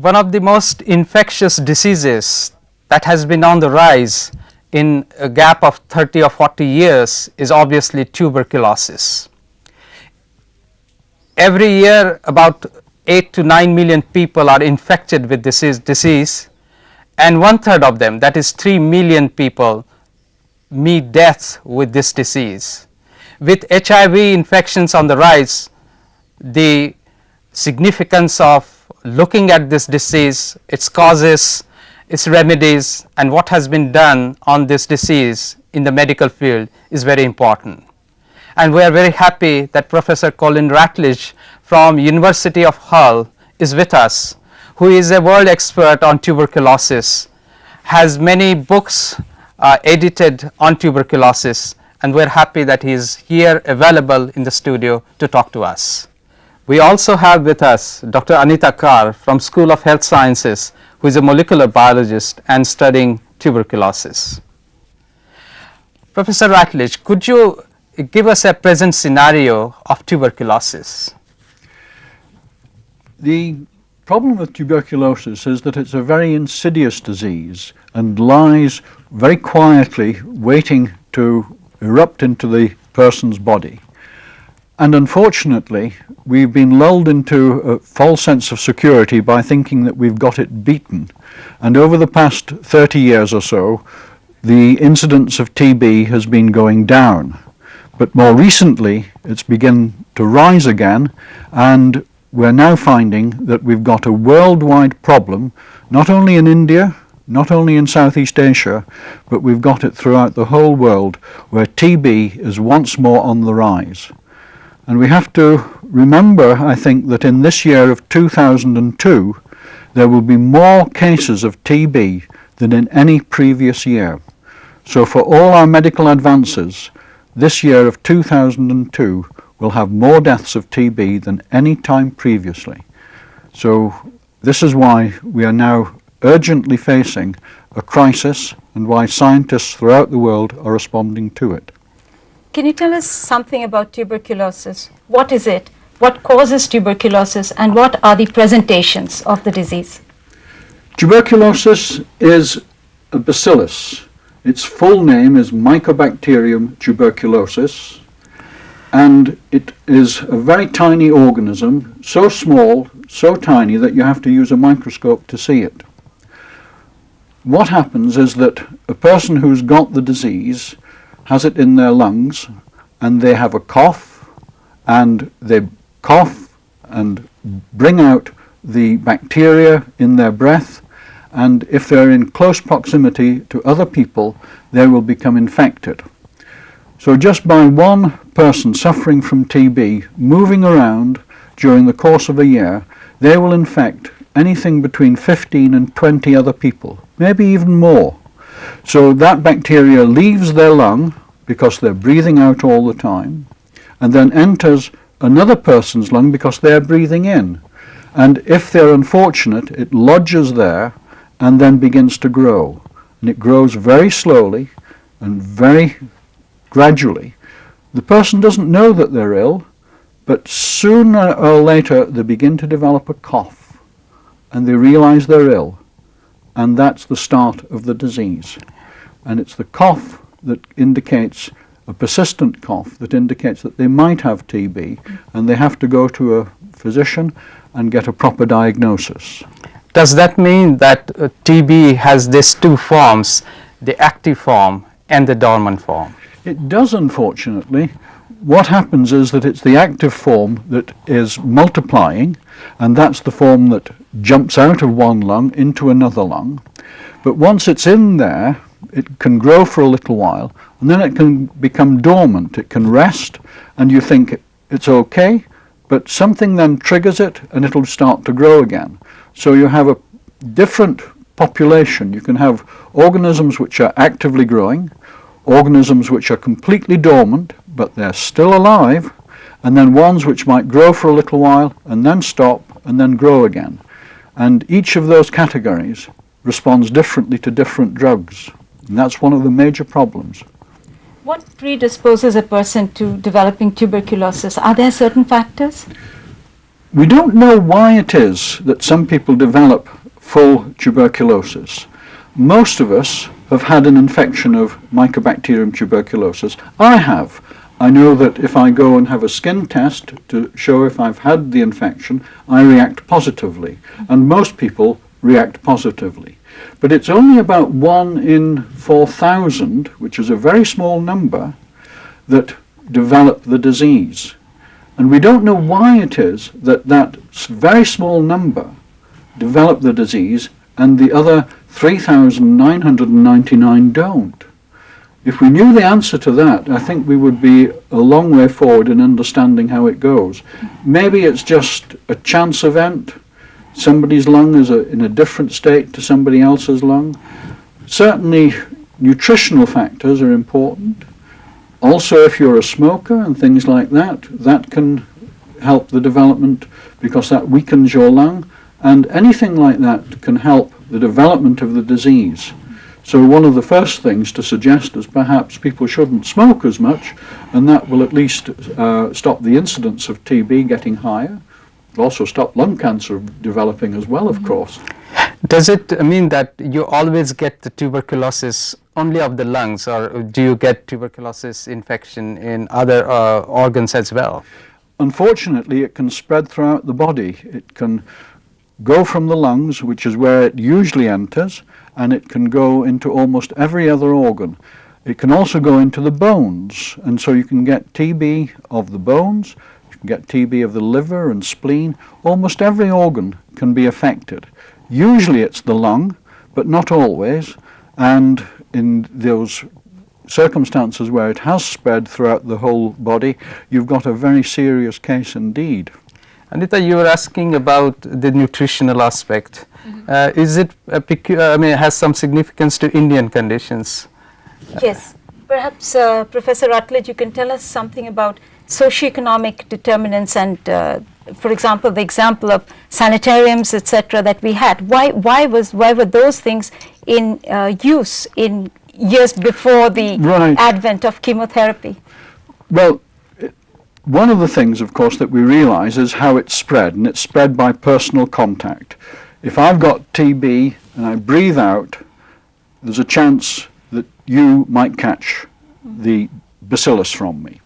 one of the most infectious diseases that has been on the rise in a gap of 30 or 40 years is obviously tuberculosis. Every year about 8 to 9 million people are infected with this disease, and 1/3 of them, that is 3 million people, meet death with this disease. With HIV infections on the rise, the significance of looking at this disease, its causes, its remedies, and what has been done on this disease in the medical field is very important. And we are very happy that Professor Colin Ratledge from University of Hull is with us, who is a world expert on tuberculosis, has many books edited on tuberculosis, and we are happy that he is here available in the studio to talk to us. We also have with us Dr. Anita Kar from School of Health Sciences, who is a molecular biologist and studying tuberculosis. Professor Ratledge, could you give us a present scenario of tuberculosis? The problem with tuberculosis is that it's a very insidious disease and lies very quietly waiting to erupt into the person's body. And unfortunately, we've been lulled into a false sense of security by thinking that we've got it beaten. And over the past 30 years or so, the incidence of TB has been going down. But more recently, it's begun to rise again, and we're now finding that we've got a worldwide problem, not only in India, not only in Southeast Asia, but we've got it throughout the whole world, where TB is once more on the rise. And we have to remember, I think, that in this year of 2002, there will be more cases of TB than in any previous year. So for all our medical advances, this year of 2002 will have more deaths of TB than any time previously. So this is why we are now urgently facing a crisis, and why scientists throughout the world are responding to it. Can you tell us something about tuberculosis? What is it? What causes tuberculosis, and what are the presentations of the disease? Tuberculosis is a bacillus. Its full name is Mycobacterium tuberculosis, and it is a very tiny organism, so small, so tiny that you have to use a microscope to see it. What happens is that a person who's got the disease has it in their lungs, and they have a cough, and they cough and bring out the bacteria in their breath, and if they're in close proximity to other people, they will become infected. So just by one person suffering from TB moving around during the course of a year, they will infect anything between 15 and 20 other people, maybe even more. So that bacteria leaves their lung, because they're breathing out all the time, and then enters another person's lung because they're breathing in. And if they're unfortunate, it lodges there and then begins to grow. And it grows very slowly and very gradually. The person doesn't know that they're ill, but sooner or later they begin to develop a cough, and they realize they're ill, and that's the start of the disease. And it's the cough that indicates, a persistent cough that indicates that they might have TB, and they have to go to a physician and get a proper diagnosis. Does that mean that TB has these two forms, the active form and the dormant form? It does, unfortunately. What happens is that it's the active form that is multiplying, and that's the form that jumps out of one lung into another lung. But once it's in there, it can grow for a little while, and then it can become dormant. It can rest, and you think it's okay, but something then triggers it, and it'll start to grow again. So you have a different population. You can have organisms which are actively growing, organisms which are completely dormant, but they're still alive, and then ones which might grow for a little while, and then stop, and then grow again. And each of those categories responds differently to different drugs. And that's one of the major problems. What predisposes a person to developing tuberculosis? Are there certain factors? We don't know why it is that some people develop full tuberculosis. Most of us have had an infection of Mycobacterium tuberculosis. I have. I know that if I go and have a skin test to show if I've had the infection, I react positively, and most people react positively. But it's only about 1 in 4,000, which is a very small number, that develop the disease. And we don't know why it is that that very small number develop the disease and the other 3,999 don't. If we knew the answer to that, I think we would be a long way forward in understanding how it goes. Maybe it's just a chance event. Somebody's lung is in a different state to somebody else's lung. Certainly nutritional factors are important. Also, if you're a smoker and things like that, that can help the development because that weakens your lung, and anything like that can help the development of the disease. So one of the first things to suggest is perhaps people shouldn't smoke as much, and that will at least stop the incidence of TB getting higher. It'll also stop lung cancer developing as well, of course. Does it mean that you always get the tuberculosis only of the lungs, or do you get tuberculosis infection in other organs as well? Unfortunately, it can spread throughout the body. It can go from the lungs, which is where it usually enters, and it can go into almost every other organ. It can also go into the bones, and so you can get TB of the bones, you can get TB of the liver and spleen. Almost every organ can be affected. Usually it's the lung, but not always, and in those circumstances where it has spread throughout the whole body, you've got a very serious case indeed. Anita, you were asking about the nutritional aspect. Is it has some significance to Indian conditions? Yes. Perhaps, Professor Ratledge, you can tell us something about socio-economic determinants and, for example, the example of sanatoriums, etc., that we had. Why were those things in use in years before the advent of chemotherapy? Well, one of the things, of course, that we realize is how it's spread, and it's spread by personal contact. If I've got TB and I breathe out, there's a chance that you might catch the bacillus from me.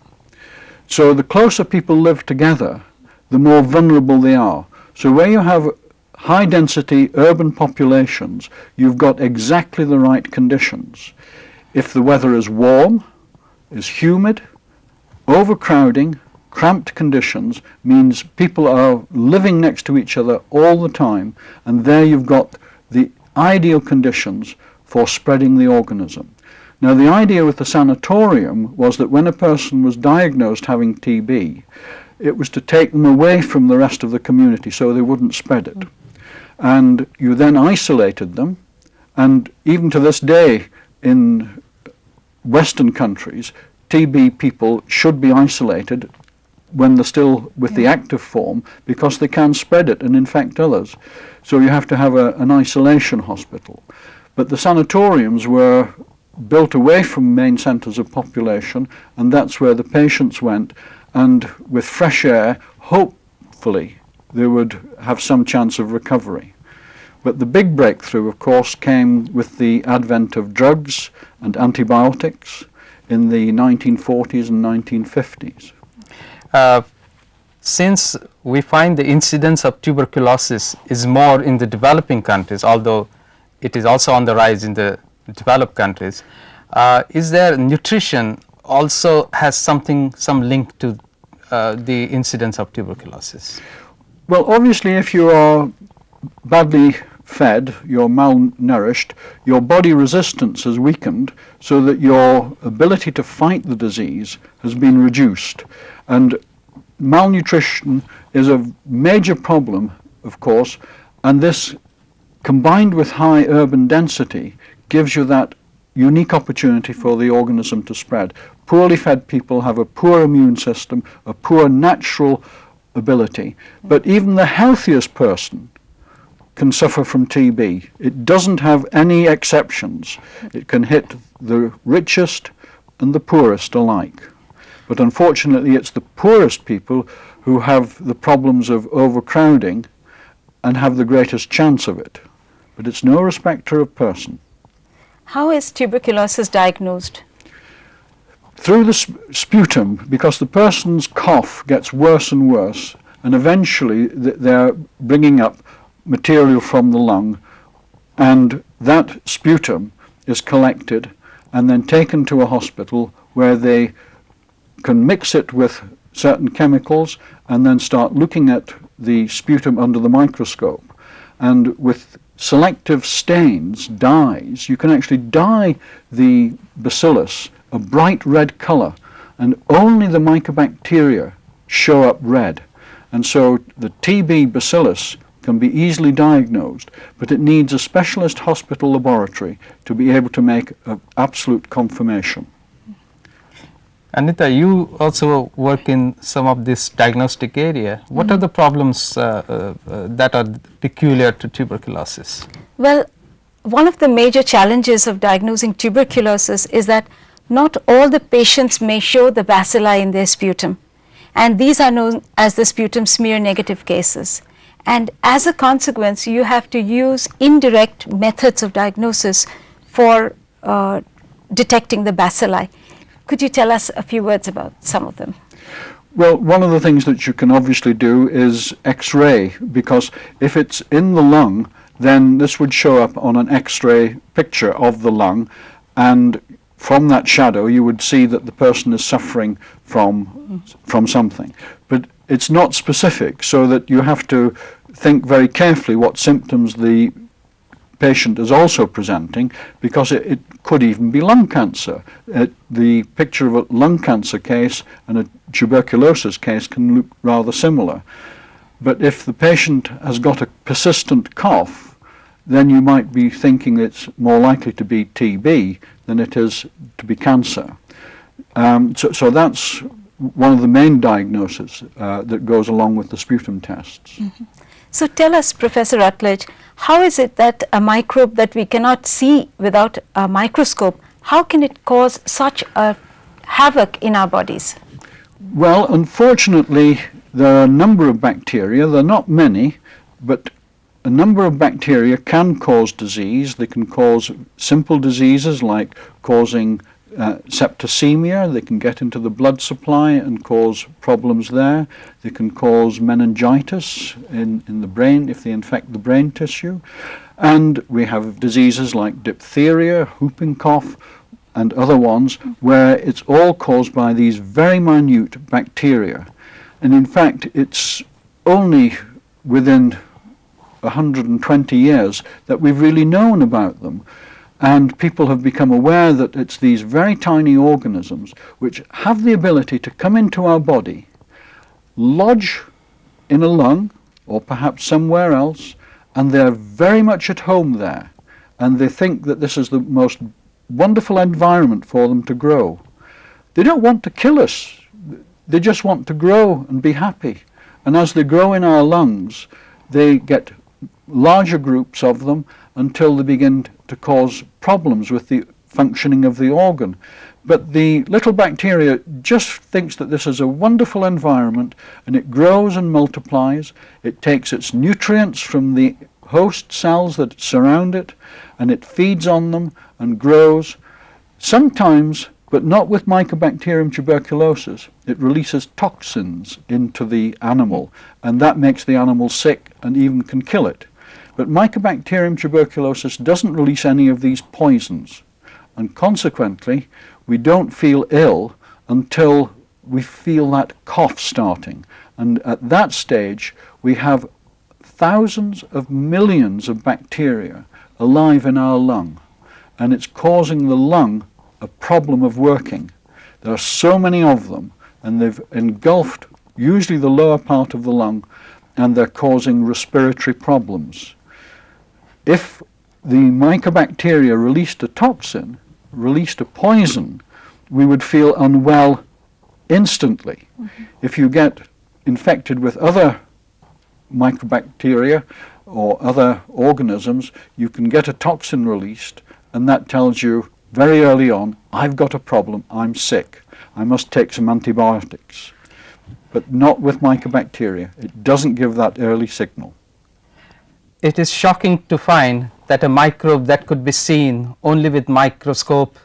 So the closer people live together, the more vulnerable they are. So where you have high-density urban populations, you've got exactly the right conditions. If the weather is warm, is humid, overcrowding, cramped conditions means people are living next to each other all the time, and there you've got the ideal conditions for spreading the organism. Now, the idea with the sanatorium was that when a person was diagnosed having TB, it was to take them away from the rest of the community so they wouldn't spread it. And you then isolated them, and even to this day in Western countries, TB people should be isolated when they're still with the active form, because they can spread it and infect others. So you have to have an isolation hospital. But the sanatoriums were built away from main centres of population, and that's where the patients went, and with fresh air, hopefully they would have some chance of recovery. But the big breakthrough, of course, came with the advent of drugs and antibiotics in the 1940s and 1950s. Since we find the incidence of tuberculosis is more in the developing countries, although it is also on the rise in the developed countries, is there nutrition also has some link to the incidence of tuberculosis? Well, obviously, if you are badly fed, you're malnourished, your body resistance has weakened so that your ability to fight the disease has been reduced. And malnutrition is a major problem, of course, and this, combined with high urban density, gives you that unique opportunity for the organism to spread. Poorly fed people have a poor immune system, a poor natural ability, but even the healthiest person can suffer from TB. It doesn't have any exceptions. It can hit the richest and the poorest alike. But unfortunately, it's the poorest people who have the problems of overcrowding and have the greatest chance of it. But it's no respecter of person. How is tuberculosis diagnosed? Through the sputum, because the person's cough gets worse and worse, and eventually they're bringing up material from the lung, and that sputum is collected and then taken to a hospital where they can mix it with certain chemicals and then start looking at the sputum under the microscope. And with selective stains, dyes, you can actually dye the bacillus a bright red colour, and only the mycobacteria show up red. And so the TB bacillus can be easily diagnosed, but it needs a specialist hospital laboratory to be able to make an absolute confirmation. Anita, you also work in some of this diagnostic area. What are the problems that are peculiar to tuberculosis? Well, one of the major challenges of diagnosing tuberculosis is that not all the patients may show the bacilli in their sputum, and these are known as the sputum smear negative cases. And as a consequence, you have to use indirect methods of diagnosis for detecting the bacilli. Could you tell us a few words about some of them? Well, one of the things that you can obviously do is X-ray, because if it's in the lung, then this would show up on an X-ray picture of the lung, and from that shadow you would see that the person is suffering from something. But it's not specific, so that you have to think very carefully what symptoms the patient is also presenting, because it could even be lung cancer. The picture of a lung cancer case and a tuberculosis case can look rather similar. But if the patient has got a persistent cough, then you might be thinking it's more likely to be TB than it is to be cancer. So that's one of the main diagnoses that goes along with the sputum tests. So tell us, Professor Ratledge, how is it that a microbe that we cannot see without a microscope, how can it cause such a havoc in our bodies? Well, unfortunately, there are a number of bacteria. There are not many, but a number of bacteria can cause disease. They can cause simple diseases like causing septicemia. They can get into the blood supply and cause problems there. They can cause meningitis in the brain if they infect the brain tissue. And we have diseases like diphtheria, whooping cough, and other ones where it's all caused by these very minute bacteria. And in fact, it's only within 120 years that we've really known about them. And people have become aware that it's these very tiny organisms which have the ability to come into our body, lodge in a lung or perhaps somewhere else, and they're very much at home there. And they think that this is the most wonderful environment for them to grow. They don't want to kill us. They just want to grow and be happy. And as they grow in our lungs, they get larger groups of them until they begin to cause problems with the functioning of the organ. But the little bacteria just thinks that this is a wonderful environment, and it grows and multiplies. It takes its nutrients from the host cells that surround it, and it feeds on them and grows. Sometimes, but not with Mycobacterium tuberculosis, it releases toxins into the animal, and that makes the animal sick and even can kill it. But Mycobacterium tuberculosis doesn't release any of these poisons, and consequently we don't feel ill until we feel that cough starting. And at that stage we have thousands of millions of bacteria alive in our lung, and it's causing the lung a problem of working. There are so many of them, and they've engulfed usually the lower part of the lung, and they're causing respiratory problems. If the mycobacteria released a toxin, released a poison, we would feel unwell instantly. If you get infected with other mycobacteria or other organisms, you can get a toxin released, and that tells you very early on, I've got a problem, I'm sick, I must take some antibiotics. but not with mycobacteria. It doesn't give that early signal. It is shocking to find that a microbe that could be seen only with microscope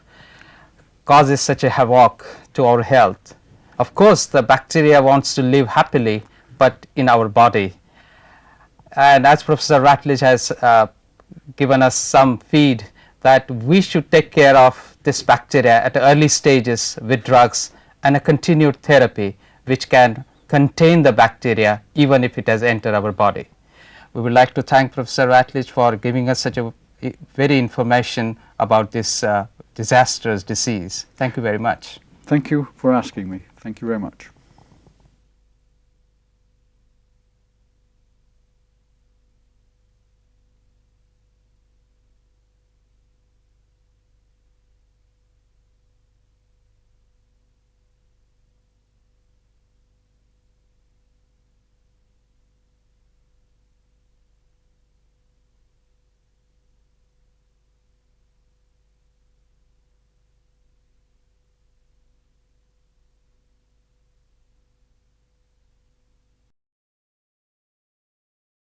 causes such a havoc to our health. Of course, the bacteria wants to live happily, but in our body. And as Professor Ratledge has given us some feed, that we should take care of this bacteria at early stages with drugs and a continued therapy which can contain the bacteria even if it has entered our body. We would like to thank Professor Ratledge for giving us such a very information about this disastrous disease. Thank you very much. Thank you for asking me. Thank you very much.